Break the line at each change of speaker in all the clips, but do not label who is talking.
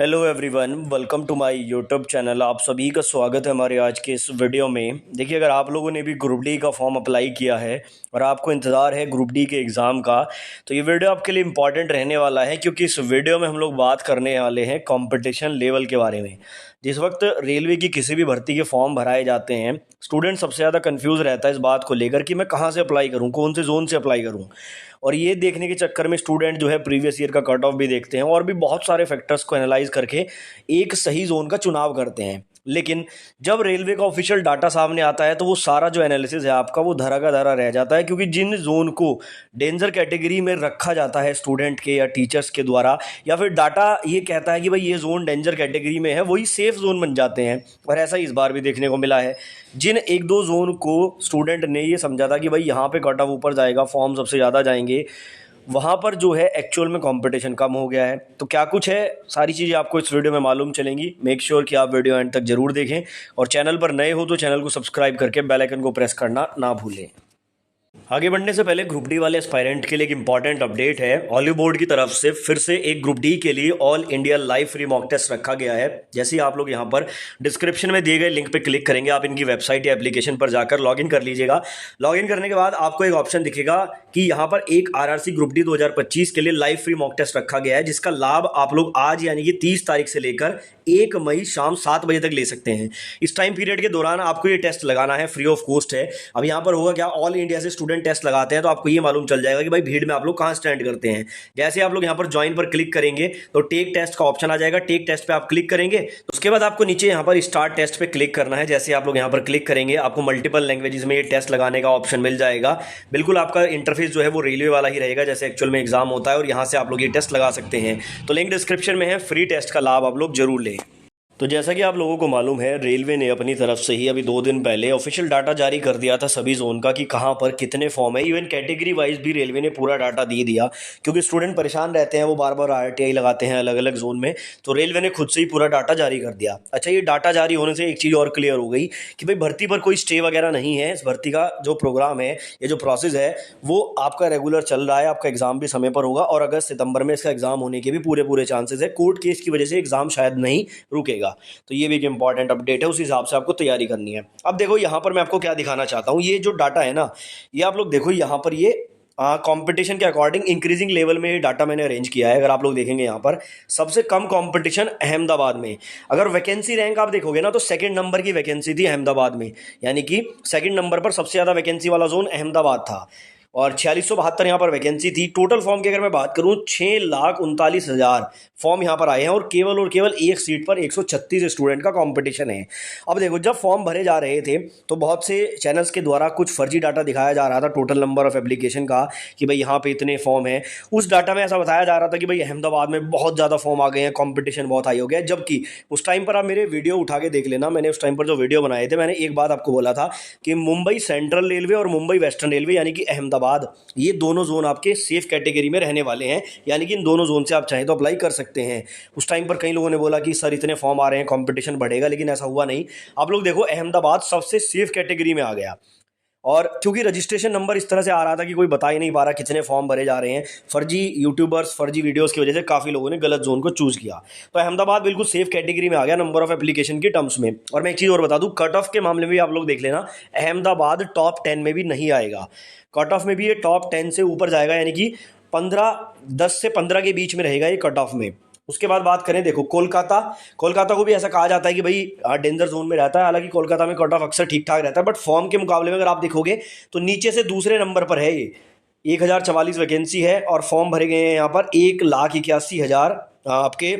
Hello everyone, welcome to my YouTube channel. आप सभी का स्वागत है हमारे आज के इस वीडियो में। देखिए, अगर आप लोगों ने भी ग्रुप डी का फॉर्म अप्लाई किया है और आपको इंतज़ार है ग्रुप डी के एग्ज़ाम का, तो ये वीडियो आपके लिए इम्पॉर्टेंट रहने वाला है, क्योंकि इस वीडियो में हम लोग बात करने वाले हैं कंपटीशन लेवल के बारे में। जिस वक्त रेलवे की किसी भी भर्ती के फॉर्म भराए जाते हैं, स्टूडेंट सबसे ज़्यादा कंफ्यूज रहता है इस बात को लेकर कि मैं कहाँ से अप्लाई करूँ, कौन से जोन से अप्लाई करूँ। और ये देखने के चक्कर में स्टूडेंट जो है प्रीवियस ईयर का कट ऑफ भी देखते हैं और भी बहुत सारे फैक्टर्स को एनालाइज करके एक सही जोन का चुनाव करते हैं। लेकिन जब रेलवे का ऑफिशियल डाटा सामने आता है तो वो सारा जो एनालिसिस है आपका वो धरा का धरा रह जाता है, क्योंकि जिन जोन को डेंजर कैटेगरी में रखा जाता है स्टूडेंट के या टीचर्स के द्वारा, या फिर डाटा ये कहता है कि भाई ये जोन डेंजर कैटेगरी में है, वही सेफ जोन बन जाते हैं। और ऐसा इस बार भी देखने को मिला है। जिन एक दो जोन को स्टूडेंट ने ये समझा था कि भाई यहाँ पे कट ऑफ ऊपर जाएगा, फॉर्म सबसे ज़्यादा जाएंगे, वहाँ पर जो है एक्चुअल में कंपटीशन कम हो गया है। तो क्या कुछ है, सारी चीज़ें आपको इस वीडियो में मालूम चलेंगी। मेक श्योर कि आप वीडियो एंड तक जरूर देखें, और चैनल पर नए हो तो चैनल को सब्सक्राइब करके बेल आइकन को प्रेस करना ना भूलें। आगे बढ़ने से पहले ग्रुप डी वाले एस्पायरेंट के लिए एक इंपॉर्टेंट अपडेट है। ऑलिव बोर्ड की तरफ से फिर से एक ग्रुप डी के लिए all India live free mock test रखा गया है। जैसे ही आप लोग यहां पर डिस्क्रिप्शन में दिए गए लिंक पे क्लिक करेंगे, आप इनकी वेबसाइट या एप्लीकेशन पर जाकर लॉगिन कर लीजिएगा। लॉगिन करने के बाद आपको एक ऑप्शन दिखेगा कि यहाँ पर एक आरआरसी ग्रुप डी 2025 के लिए लाइव फ्री मॉक टेस्ट रखा गया है, जिसका लाभ आप लोग आज यानी कि 30 तारीख से लेकर 1 मई शाम 7 बजे तक ले सकते हैं। इस टाइम पीरियड के दौरान आपको ये टेस्ट लगाना है, फ्री ऑफ कॉस्ट है। अब यहाँ पर होगा क्या, ऑल इंडिया से स्टूडेंट टेस्ट लगाते हैं तो आपको ये मालूम चल जाएगा कि भाई भीड़ में आप लोग कहाँ स्टैंड करते हैं। जैसे आप लोग यहाँ पर ज्वाइन पर क्लिक करेंगे तो टेक टेस्ट का ऑप्शन आ जाएगा। टेक टेस्ट पे आप क्लिक करेंगे तो उसके बाद आपको नीचे यहाँ पर स्टार्ट टेस्ट पे क्लिक करना है। जैसे आप लोग यहाँ पर क्लिक करेंगे आपको मल्टीपल लैंग्वेजेस में ये टेस्ट लगाने का ऑप्शन मिल जाएगा। बिल्कुल आपका इंटरफेस जो है वो रेलवे वाला ही रहेगा जैसे एक्चुअल में एग्जाम होता है, और यहाँ से आप लोग ये टेस्ट लगा सकते हैं। तो लिंक डिस्क्रिप्शन में है, फ्री टेस्ट का लाभ आप लोग जरूर लें। तो जैसा कि आप लोगों को मालूम है, रेलवे ने अपनी तरफ से ही अभी 2 दिन पहले ऑफिशियल डाटा जारी कर दिया था सभी जोन का कि कहाँ पर कितने फॉर्म है। इवन कैटेगरी वाइज भी रेलवे ने पूरा डाटा दे दिया, क्योंकि स्टूडेंट परेशान रहते हैं, वो बार बार आरटीआई लगाते हैं अलग अलग जोन में। तो रेलवे ने खुद से ही पूरा डाटा जारी कर दिया। अच्छा, ये डाटा जारी होने से एक चीज़ और क्लियर हो गई कि भाई भर्ती पर कोई स्टे वगैरह नहीं है। इस भर्ती का जो प्रोग्राम है, ये जो प्रोसेस है, वो आपका रेगुलर चल रहा है। आपका एग्जाम भी समय पर होगा और अगस्त सितंबर में इसका एग्जाम होने के भी पूरे चांसेस है। कोर्ट केस की वजह से एग्जाम शायद नहीं रुकेगा। तो ये भी एक इंपॉर्टेंट अपडेट है, उस हिसाब से आपको तैयारी करनी है। अब देखो यहाँ पर मैं आपको क्या दिखाना चाहता हूँ। ये जो डाटा है ना, ये आप लोग देखो यहाँ पर, ये कंपटीशन के अकॉर्डिंग इंक्रीजिंग लेवल में ये डाटा मैंने अरेंज किया है। अगर आप लोग देखेंगे यहाँ पर सबसे कम कंपटीशन अहमदाबाद में। अगर वैकेंसी रैंक आप देखोगे ना तो सेकंड नंबर की वैकेंसी थी अहमदाबाद में, यानी कि सेकंड नंबर पर सबसे ज़्यादा वैकेंसी वाला जोन अहमदाबाद था, और 4672 यहाँ पर वैकेंसी थी। टोटल फॉर्म की अगर मैं बात करूँ 6,39,000 फॉर्म यहाँ पर आए हैं, और केवल एक सीट पर 136 स्टूडेंट का कंपटीशन है। अब देखो, जब फॉर्म भरे जा रहे थे तो बहुत से चैनल्स के द्वारा कुछ फर्जी डाटा दिखाया जा रहा था टोटल नंबर ऑफ एप्लीकेशन का, कि भाई यहाँ पे इतने फॉर्म हैं। उस डाटा में ऐसा बताया जा रहा था कि भाई अहमदाबाद में बहुत ज़्यादा फॉर्म आ गए हैं, कॉम्पिटिशन बहुत हाई हो गया है। जबकि उस टाइम पर आप मेरे वीडियो उठा के देख लेना, मैंने उस टाइम पर जो वीडियो बनाए थे, मैंने एक बात आपको बोला था कि मुंबई सेंट्रल रेलवे और मुंबई वेस्टर्न रेलवे यानी कि अहमदाबाद, ये दोनों जोन आपके सेफ कैटेगरी में रहने वाले हैं। यानी कि इन दोनों जोन से आप चाहें तो अप्लाई कर सकते हैं। उस टाइम पर कई लोगों ने बोला कि सर इतने फॉर्म आ रहे हैं, कंपटीशन बढ़ेगा, लेकिन ऐसा हुआ नहीं। आप लोग देखो, अहमदाबाद सबसे सेफ कैटेगरी में आ गया। और क्योंकि रजिस्ट्रेशन नंबर इस तरह से आ रहा था कि कोई बता ही नहीं पा रहा कितने फॉर्म भरे जा रहे हैं, फर्जी यूट्यूबर्स, फर्जी वीडियोस की वजह से काफ़ी लोगों ने गलत जोन को चूज़ किया। तो अहमदाबाद बिल्कुल सेफ कैटेगरी में आ गया नंबर ऑफ एप्लीकेशन की टर्म्स में। और मैं एक चीज़ और बता दूं, कट ऑफ के मामले में भी आप लोग देख लेना, अहमदाबाद टॉप 10 में भी नहीं आएगा। कट ऑफ में भी ये टॉप 10 से ऊपर जाएगा, यानी कि 10 से 15 के बीच में रहेगा ये कट ऑफ में। उसके बाद बात करें, देखो कोलकाता को भी ऐसा कहा जाता है कि भाई डेंजर जोन में रहता है। हालांकि कोलकाता में कट ऑफ अक्सर ठीक ठाक रहता है, बट फॉर्म के मुकाबले में अगर आप देखोगे तो नीचे से दूसरे नंबर पर है ये। 1044 वैकेंसी है और फॉर्म भरे गए हैं यहाँ पर 1,81,000 आपके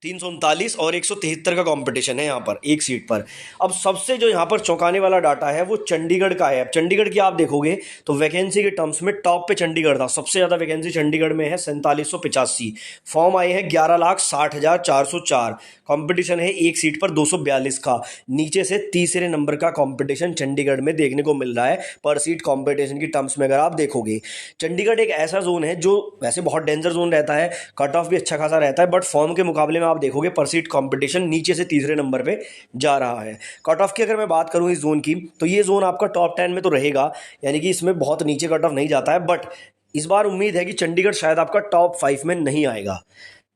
339, और 173 का कंपटीशन है यहाँ पर एक सीट पर। अब सबसे जो यहाँ पर चौंकाने वाला डाटा है वो चंडीगढ़ का है। अब चंडीगढ़ की आप देखोगे तो वैकेंसी के टर्म्स में टॉप पे चंडीगढ़ था। सबसे ज़्यादा वैकेंसी चंडीगढ़ में है, 4785। फॉर्म आए हैं 11,60,404। कंपटीशन है एक सीट पर 242 का। नीचे से तीसरे नंबर का कंपटीशन चंडीगढ़ में देखने को मिल रहा है पर सीट कंपटीशन की टर्म्स में। अगर आप देखोगे, चंडीगढ़ एक ऐसा जोन है जो वैसे बहुत डेंजर जोन रहता है, कट ऑफ भी अच्छा खासा रहता है, बट फॉर्म के मुकाबले में आप देखोगे पर सीट कंपटीशन नीचे से तीसरे नंबर पे जा रहा है। कट ऑफ की अगर मैं बात करूं इस जोन की, तो ये जोन आपका टॉप 10 में तो रहेगा, यानी कि इसमें बहुत नीचे कट ऑफ नहीं जाता है। बट इस बार उम्मीद है कि चंडीगढ़ शायद आपका टॉप 5 में नहीं आएगा।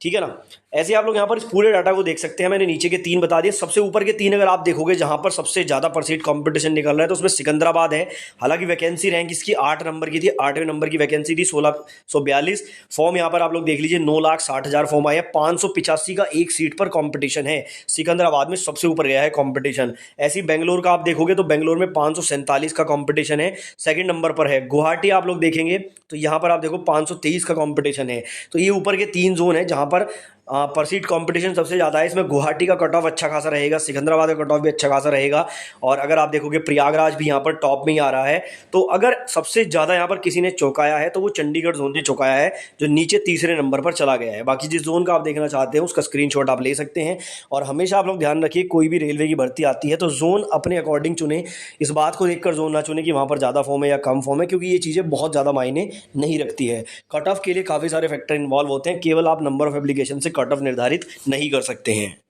ठीक है ना। ऐसे आप लोग यहाँ पर इस पूरे डाटा को देख सकते हैं। मैंने नीचे के 3 बता दिए। सबसे ऊपर के 3 अगर आप देखोगे जहां पर सबसे ज्यादा परसेंट कंपटीशन निकल रहा है तो उसमें सिकंदराबाद है। हालांकि वैकेंसी रैंक इसकी 8 नंबर की थी, 8वें नंबर की वैकेंसी थी, 1642 फॉर्म यहाँ पर आप लोग देख लीजिए। 9,60,000 फॉर्म आए हैं। 585 का एक सीट पर कॉम्पिटिशन है। सिकंदराबाद में सबसे ऊपर गया है कॉम्पिटिशन। ऐसी बेंगलोर का आप देखोगे तो बेंगलोर में 547 का कॉम्पिटिशन है, सेकंड नंबर पर है। गुवाहाटी आप लोग देखेंगे तो यहाँ पर आप देखो 523 का कॉम्पिटिशन है। तो ये ऊपर के 3 जोन है जहां पर परसीड कंपटीशन सबसे ज़्यादा है। इसमें गुवाहाटी का कट ऑफ अच्छा खासा रहेगा, सिकंदराबाद का कट ऑफ भी अच्छा खासा रहेगा। और अगर आप देखोगे प्रयागराज भी यहाँ पर टॉप में ही आ रहा है। तो अगर सबसे ज़्यादा यहाँ पर किसी ने चौंकाया है तो वो चंडीगढ़ जोन ने चौंकाया है, जो नीचे तीसरे नंबर पर चला गया है। बाकी जिस जोन का आप देखना चाहते हैं उसका स्क्रीनशॉट आप ले सकते हैं। और हमेशा आप लोग ध्यान रखिए, कोई भी रेलवे की भर्ती आती है तो जोन अपने अकॉर्डिंग चुने। इस बात को देखकर जोन ना चुने कि वहाँ पर ज़्यादा फॉर्म है या कम फॉर्म है, क्योंकि ये चीज़ें बहुत ज़्यादा मायने नहीं रखती है। कट ऑफ के लिए काफ़ी सारे फैक्टर इन्वॉल्व होते हैं, केवल आप नंबर ऑफ एप्लीकेशन से कट ऑफ निर्धारित नहीं कर सकते हैं।